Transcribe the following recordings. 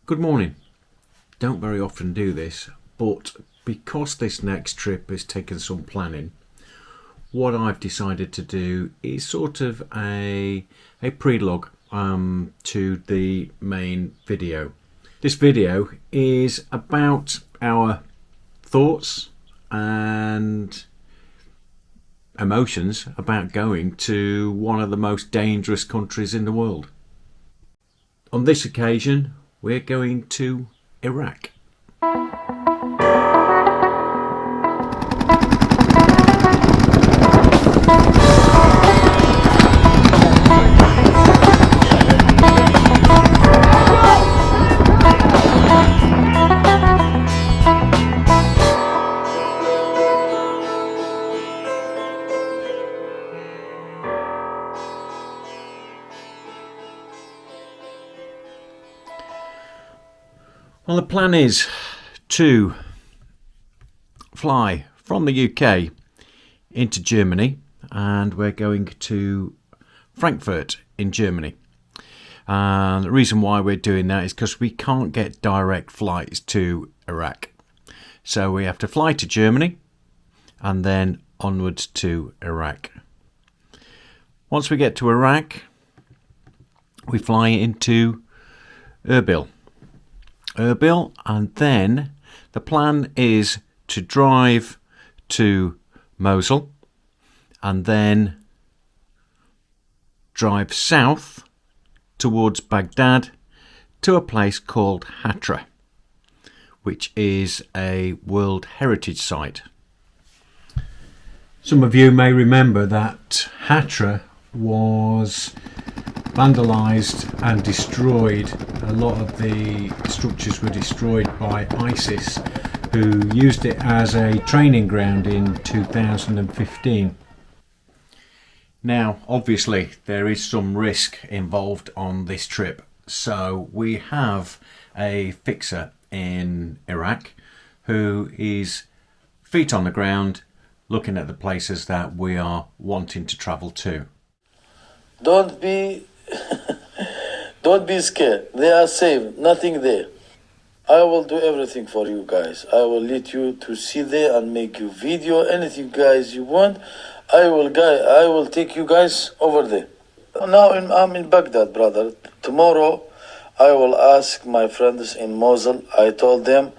Good morning. Don't very often do this, but because this next trip has taken some planning, what I've decided to do is sort of a prelogue to the main video. This video is about our thoughts and emotions about going to one of the most dangerous countries in the world. On this occasion, we're going to Iraq. Well, the plan is to fly from the UK into Germany, and we're going to Frankfurt in Germany. And the reason why we're doing that is because we can't get direct flights to Iraq. So we have to fly to Germany and then onwards to Iraq. Once we get to Iraq, we fly into Erbil, and then the plan is to drive to Mosul and then drive south towards Baghdad to a place called Hatra, which is a World Heritage Site. Some of you may remember that Hatra was vandalised and destroyed. A lot of the structures were destroyed by ISIS, who used it as a training ground in 2015. Now, obviously, there is some risk involved on this trip, so we have a fixer in Iraq who is feet on the ground looking at the places that we are wanting to travel to. Don't be scared. They are safe. Nothing there. I will do everything for you guys. I will let you to see there and make you video. Anything guys you want, I will take you guys over there. Now I'm in Baghdad, brother. Tomorrow I will ask my friends in Mosul. I told them,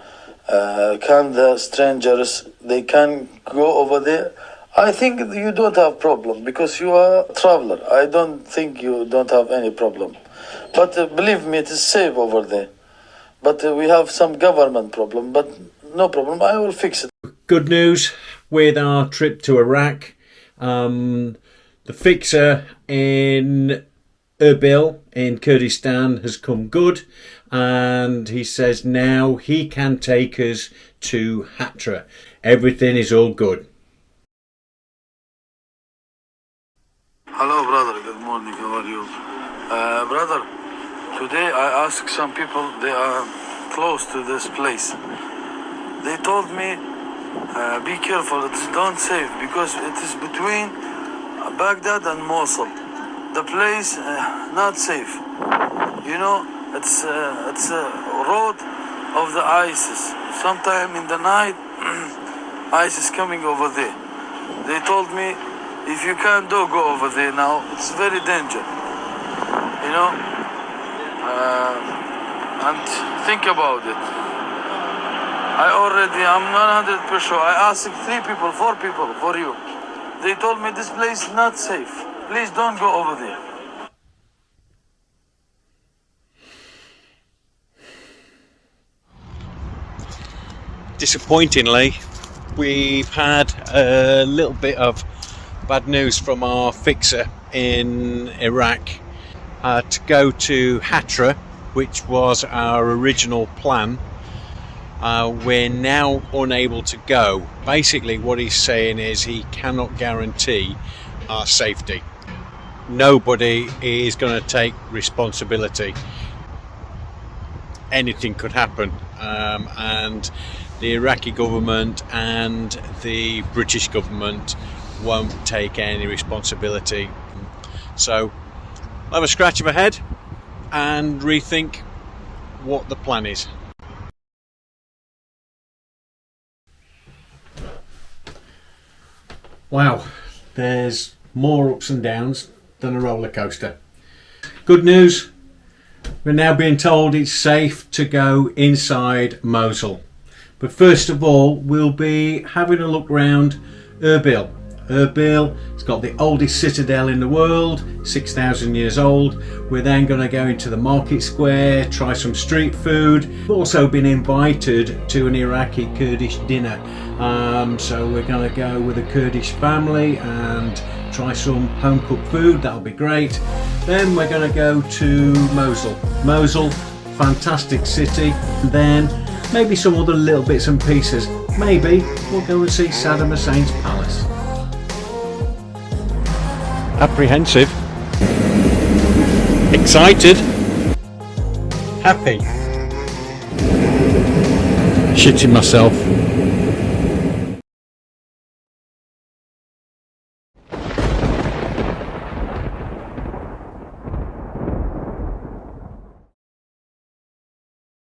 can the strangers, they can go over there? I think you don't have problem because you are a traveler. I don't think you don't have any problem. But believe me, it is safe over there. But we have some government problem, but no problem. I will fix it. Good news with our trip to Iraq. The fixer in Erbil in Kurdistan has come good, and he says now he can take us to Hatra. Everything is all good. Hello, brother. Good morning. How are you? Brother, today I asked some people, they are close to this place. They told me, be careful, it's not safe because it is between Baghdad and Mosul. The place, not safe. You know, it's a road of the ISIS. Sometime in the night, ISIS coming over there. They told me, if you can't go over there now, it's very dangerous, you know, and think about it. I'm 100% sure. I asked 3 people, 4 people for you. They told me this place is not safe. Please don't go over there. Disappointingly, we've had a little bit of bad news from our fixer in Iraq. To go to Hatra, which was our original plan, we're now unable to go. Basically what he's saying is he cannot guarantee our safety. Nobody is going to take responsibility. Anything could happen, and the Iraqi government and the British government won't take any responsibility. So I'll have a scratch of my head and rethink what the plan is. Wow, there's more ups and downs than a roller coaster. Good news, we're now being told it's safe to go inside Mosul. But first of all, we'll be having a look around Erbil. Erbil, it's got the oldest citadel in the world, 6,000 years old. We're then going to go into the market square, try some street food. We've also been invited to an Iraqi Kurdish dinner. So we're going to go with a Kurdish family and try some home cooked food. That'll be great. Then we're going to go to Mosul. Mosul, fantastic city. And then maybe some other little bits and pieces. Maybe we'll go and see Saddam Hussein's palace. Apprehensive, excited, happy, shitting myself.